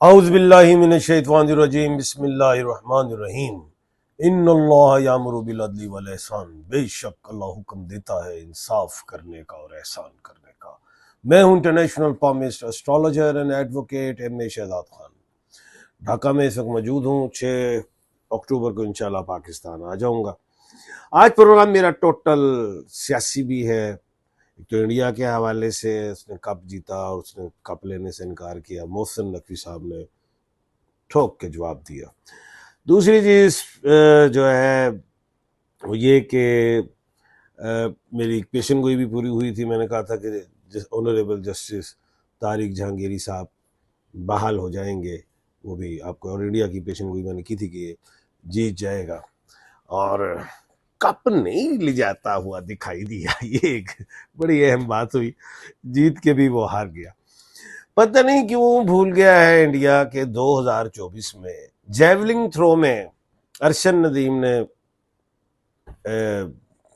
औज़ुबिल्लाहि मिनश्शैतानिर्रजीम बिस्मिल्लाहिर्रहमानिर्रहीम इन्नल्लाह यामुरु बिल अदली वल ihsan। बेशक अल्लाह हुक्म देता है इंसाफ करने का और एहसान करने का। मैं हूं international palmist astrologer and advocate M A. Shahzad Khan. Dhaka में इस वक्त मौजूद हूं। 6 अक्टूबर को इंशाल्लाह पाकिस्तान आ जाऊंगा। आज प्रोग्राम मेरा टोटल सियासी भी है। तो इंडिया के हवाले से उसने कप जीता और उसने कप लेने से इनकार किया। मोहसिन नकवी साहब ने ठोक के जवाब दिया। दूसरी चीज़ जो है वो ये कि मेरी पेशन गोई भी पूरी हुई थी। मैंने कहा था कि ऑनरेबल जस्टिस तारिक जहांगीरी साहब बहाल हो जाएंगे, वो भी आपको, और इंडिया की पेशन गोई मैंने की थी कि ये जीत जाएगा और कप नहीं ले जाता हुआ दिखाई दिया। ये एक बड़ी अहम बात हुई। जीत के भी वो हार गया। पता नहीं क्यों भूल गया है इंडिया के 2024 में जेवलिंग थ्रो में अरशन नदीम ने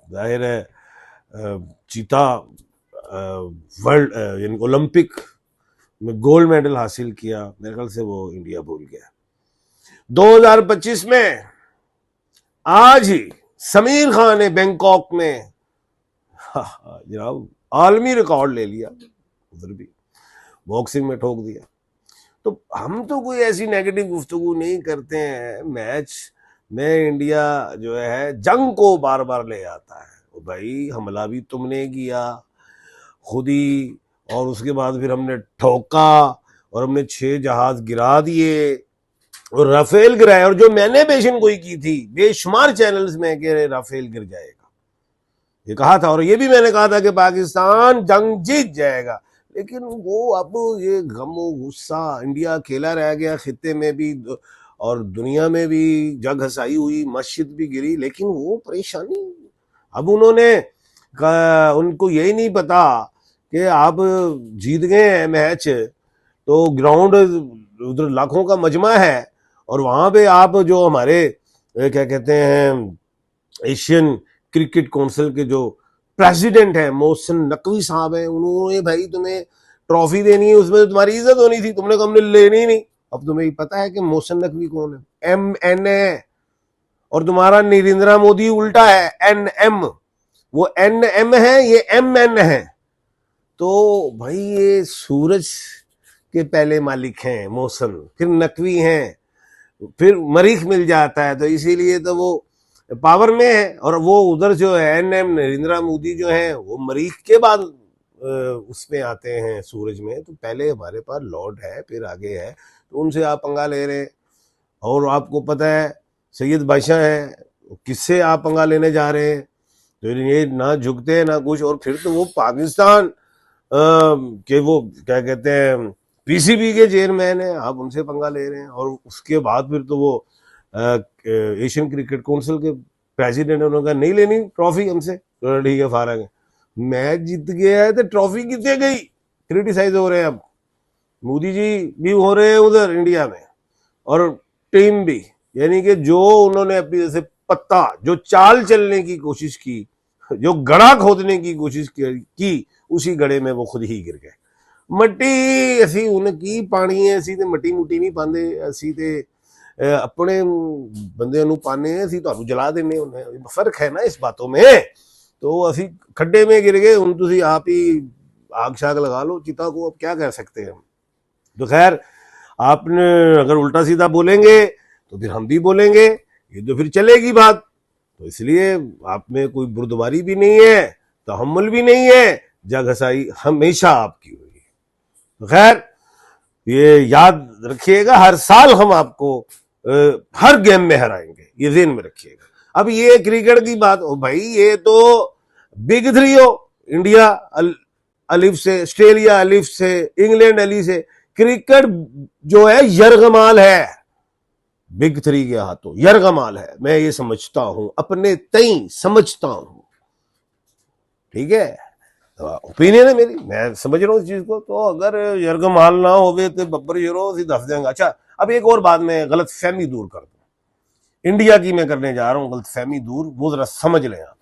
जाहिर है जीता, वर्ल्ड यानी ओलंपिक में गोल्ड मेडल हासिल किया। मेरे ख्याल से वो इंडिया भूल गया। 2025 में आज ही समीर खान ने बैंकॉक में जनाब आलमी रिकॉर्ड ले लिया, उधर भी बॉक्सिंग में ठोक दिया। तो हम तो कोई ऐसी नेगेटिव गुफ्तगू नहीं करते हैं। मैच में इंडिया जो है जंग को बार बार ले आता है। तो भाई हमला भी तुमने किया खुद ही, और उसके बाद फिर हमने ठोका और हमने 6 जहाज गिरा दिए और राफेल गिराया। और जो मैंने पेशन गोई की थी बेशुमार चैनल्स में कि राफेल गिर जाएगा, ये कहा था, और ये भी मैंने कहा था कि पाकिस्तान जंग जीत जाएगा। लेकिन वो अब ये गम गुस्सा, इंडिया अकेला रह गया खित्ते में भी और दुनिया में भी। जग हसाई हुई, मस्जिद भी गिरी, लेकिन वो परेशानी अब उनको यही नहीं पता कि आप जीत गए हैं मैच, तो ग्राउंड उधर लाखों का मजमा है और वहां पे आप जो हमारे क्या कहते हैं एशियन क्रिकेट काउंसिल के जो प्रेसिडेंट है मोहसिन नकवी साहब हैं, उन्होंने भाई तुम्हें ट्रॉफी देनी है, उसमें तुम्हारी इज्जत होनी थी, तुमने हमने लेनी नहीं। अब तुम्हें पता है कि मोहसिन नकवी कौन है? MN और तुम्हारा नरेंद्र मोदी उल्टा है NM। वो NM है, ये MN है। तो भाई ये सूरज के पहले मालिक हैं मोहसिन, फिर नकवी हैं, फिर मरीख मिल जाता है, तो इसीलिए तो वो पावर में है। और वो उधर जो है NM नरेंद्र मोदी जो है वो मरीख के बाद उसमें आते हैं सूरज में। तो पहले हमारे पास लॉर्ड है, फिर आगे है, तो उनसे आप पंगा ले रहे हैं। और आपको पता है सैयद बादशाह है, किससे आप पंगा लेने जा रहे हैं? तो ये ना झुकते हैं ना कुछ। और फिर तो वो पाकिस्तान के वो क्या कहते हैं PCB के चेयरमैन है, आप उनसे पंगा ले रहे हैं। और उसके बाद फिर तो वो एशियन क्रिकेट काउंसिल के प्रेसिडेंट, उन्होंने कहा नहीं लेनी ट्रॉफी हमसे, तो ठीक है फारग है। मैच जीत गया है तो ट्रॉफी कितने गई? क्रिटिसाइज हो रहे हैं अब। मोदी जी भी हो रहे हैं उधर इंडिया में और टीम भी, यानी कि जो उन्होंने अपनी जैसे पत्ता जो चाल चलने की कोशिश की, जो गड़ा खोदने की कोशिश की, उसी गड़े में वो खुद ही गिर गए। मट्टी असी उनकी पानी है, असी तो मट्टी मुट्टी नहीं पाते, असी तो अपने बंदे नूं पाने, असी तो जला देने। फर्क है ना इस बातों में। तो असी खड्डे में गिर गए, हुण तुसीं आप ही आग शाग लगा लो चिता को, अब क्या कह सकते हैं हम। तो खैर आपने अगर उल्टा सीधा बोलेंगे तो फिर हम भी बोलेंगे, ये तो फिर चलेगी बात। तो इसलिए आप में कोई बुर्दबारी भी नहीं है, तहम्मुल भी नहीं है, जग हसाई हमेशा आपकी होगी। तो खैर ये याद रखिएगा, हर साल हम आपको हर गेम में हराएंगे, ये ज़हन में रखिएगा। अब ये क्रिकेट की बात हो भाई, ये तो बिग 3 हो, इंडिया अलिफ से, ऑस्ट्रेलिया अलिफ से, इंग्लैंड अली से। क्रिकेट जो है यरगमाल है, बिग 3 के हाथों यरगमाल है। मैं ये समझता हूं, अपने तई समझता हूं, ठीक है, ओपिनियन है मेरी, मैं समझ रहा हूँ इस चीज को। तो अगर यरगमाल ना होवे तो बब्बर यूरो दस देंगे। अच्छा, अब एक और बात मैं गलत फहमी दूर कर दूं, इंडिया की मैं करने जा रहा हूं गलत फहमी दूर, वो जरा समझ लें आप।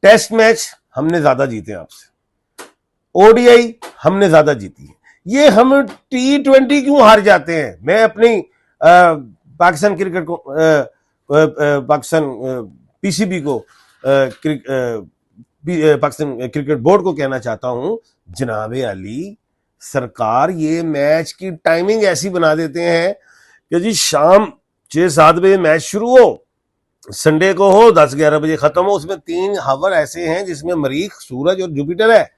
टेस्ट मैच हमने ज्यादा जीते आपसे, ODI हमने ज्यादा जीती है। ये हम T20 क्यों हार जाते हैं? मैं अपनी पाकिस्तान क्रिकेट को पाकिस्तान पीसीबी को पाकिस्तान क्रिकेट बोर्ड को कहना चाहता हूं, जनाबे अली सरकार ये मैच की टाइमिंग ऐसी बना देते हैं कि जी शाम 6-7 बजे मैच शुरू हो, संडे को हो 10-11 बजे खत्म हो, उसमें 3 हावर ऐसे हैं जिसमें मरीख, सूरज और जुपिटर है,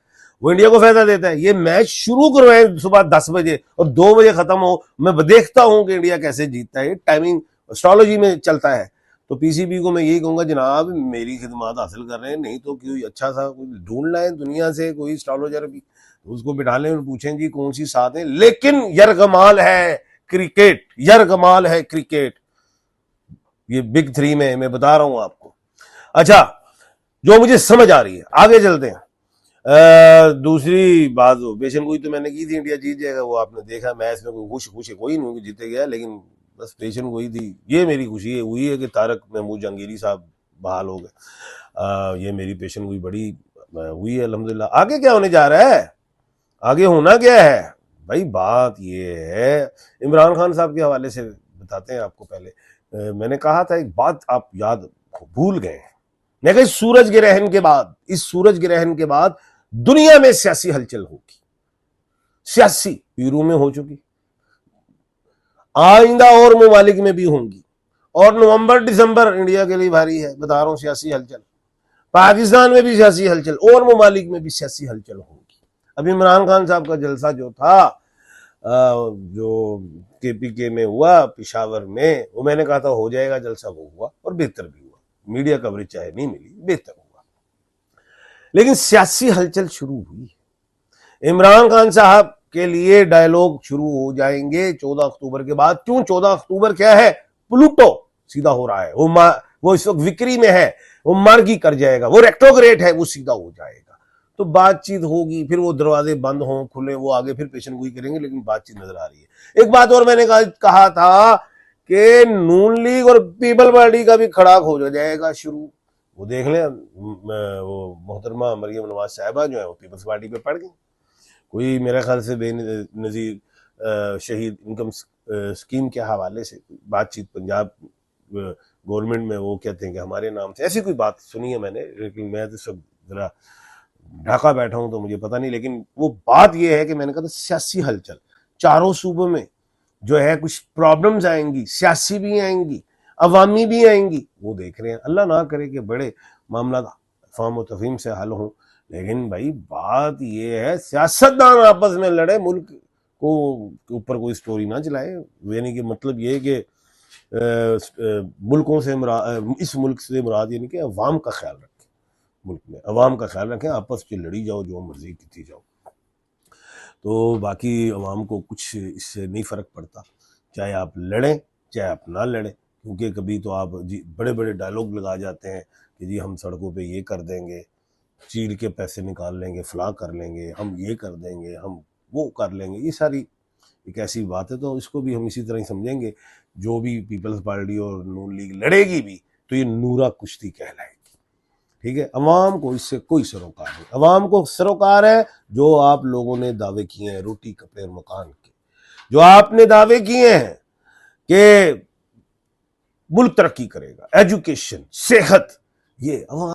वो इंडिया को फायदा देता है। ये मैच शुरू करवाए सुबह 10 बजे और 2 बजे खत्म हो, मैं देखता हूं कि इंडिया कैसे जीतता है। ये टाइमिंग एस्ट्रोलॉजी में चलता है। तो पीसीबी को मैं यही कहूंगा, जनाब मेरी खिदमत हासिल कर रहे हैं, नहीं तो कोई अच्छा सा ढूंढ लाए दुनिया से, कोई एस्ट्रोलॉजर भी, उसको बिठा लें और पूछें जी कौन सी साथ है। लेकिन यरगमाल है क्रिकेट, यरगमाल है क्रिकेट, ये बिग 3 में मैं बता रहा हूं आपको। अच्छा, जो मुझे समझ आ रही है, आगे चलते हैं। दूसरी बात, पेशन गोई तो मैंने की थी इंडिया जीत जाएगा, वो आपने देखा मैच में, खुश कोई नहीं जीते गया, लेकिन बस पेशन गोई थी। ये मेरी खुशी है हुई है कि तारक महमूद जहांगीरी साहब बहाल हो गए। ये मेरी पेशन गोई बड़ी हुई है अल्हम्दुलिल्लाह। आगे क्या होने जा रहा है, आगे होना क्या है भाई? बात ये है, इमरान खान साहब के हवाले से बताते हैं आपको। पहले मैंने कहा था एक बात, आप याद भूल गए। मैं कहा इस सूरज ग्रहण के बाद दुनिया में सियासी हलचल होगी, सियासी यूरो में हो चुकी, आइंदा और ममालिक में भी होंगी, और नवंबर दिसंबर इंडिया के लिए भारी है, बता रहा हूं। सियासी हलचल पाकिस्तान में भी सियासी हलचल, और ममालिक में भी सियासी हलचल होगी। अभी इमरान खान साहब का जलसा जो था, जो केपीके में हुआ पिशावर में, वो मैंने कहा था हो जाएगा जलसा, वो हुआ और बेहतर भी हुआ। मीडिया कवरेज चाहे नहीं मिली, बेहतर हुआ। लेकिन सियासी हलचल शुरू हुई। इमरान खान साहब के लिए डायलॉग शुरू हो जाएंगे 14 अक्टूबर के बाद। क्यों 14 अक्टूबर? क्या है? प्लूटो सीधा हो रहा है, वो इस वक्त विक्री में है, वो मार्गी कर जाएगा, वो रेट्रोग्रेड है, वो सीधा हो जाएगा। तो बातचीत होगी, फिर वो दरवाजे बंद हों खुले, वो आगे फिर पेशन गोई करेंगे, लेकिन बातचीत नजर आ रही है। एक बात और मैंने कहा था कि नून लीग और पीपल पार्टी का भी खड़ाक हो जाएगा शुरू। वो देख लें, वो मोहतरमा मरियम नवाज साहिबा जो है वो पीपल्स पार्टी पे पड़ गई। कोई मेरे ख्याल से बेनजीर शहीद इनकम स्कीम के हवाले से बातचीत पंजाब गवर्नमेंट में, वो कहते हैं कि हमारे नाम से, ऐसी कोई बात सुनी है मैंने, लेकिन मैं तो सब जरा ढाका बैठा हूं तो मुझे पता नहीं। लेकिन वो बात ये है कि मैंने कहा था सियासी हलचल चारों सूबों में जो है, कुछ प्रॉब्लम्स आएंगी, सियासी भी आएंगी, अवामी भी आएंगी, वो देख रहे हैं। अल्लाह ना करे कि बड़े मामला अफवाम और तफहीम से हल हों, लेकिन भाई बात ये है सियासतदान आपस में लड़े, मुल्क को ऊपर कोई स्टोरी ना चलाए। यानी कि मतलब ये कि मुल्कों से इस मुल्क से मुराद यानी कि अवाम का ख्याल रखें, मुल्क में अवाम का ख्याल रखें, आपस में लड़ी जाओ, जो मर्जी की जाओ, तो बाकी अवाम को कुछ इससे नहीं फ़र्क पड़ता, चाहे आप लड़ें चाहे आप ना लड़ें। क्योंकि कभी तो आप जी बड़े बड़े डायलॉग लगा जाते हैं कि जी हम सड़कों पे ये कर देंगे, चीर के पैसे निकाल लेंगे, फला कर लेंगे, हम ये कर देंगे, हम वो कर लेंगे। ये सारी एक ऐसी बात है, तो इसको भी हम इसी तरह ही समझेंगे। जो भी पीपल्स पार्टी और नून लीग लड़ेगी भी, तो ये नूरा कुश्ती कहलाएगी। ठीक है, अवाम को इससे कोई सरोकार नहीं। अवाम को सरोकार है जो आप लोगों ने दावे किए हैं, रोटी कपड़े और मकान के, जो आपने दावे किए हैं कि मुल्क तरक्की करेगा, एजुकेशन, सेहत, ये अवाम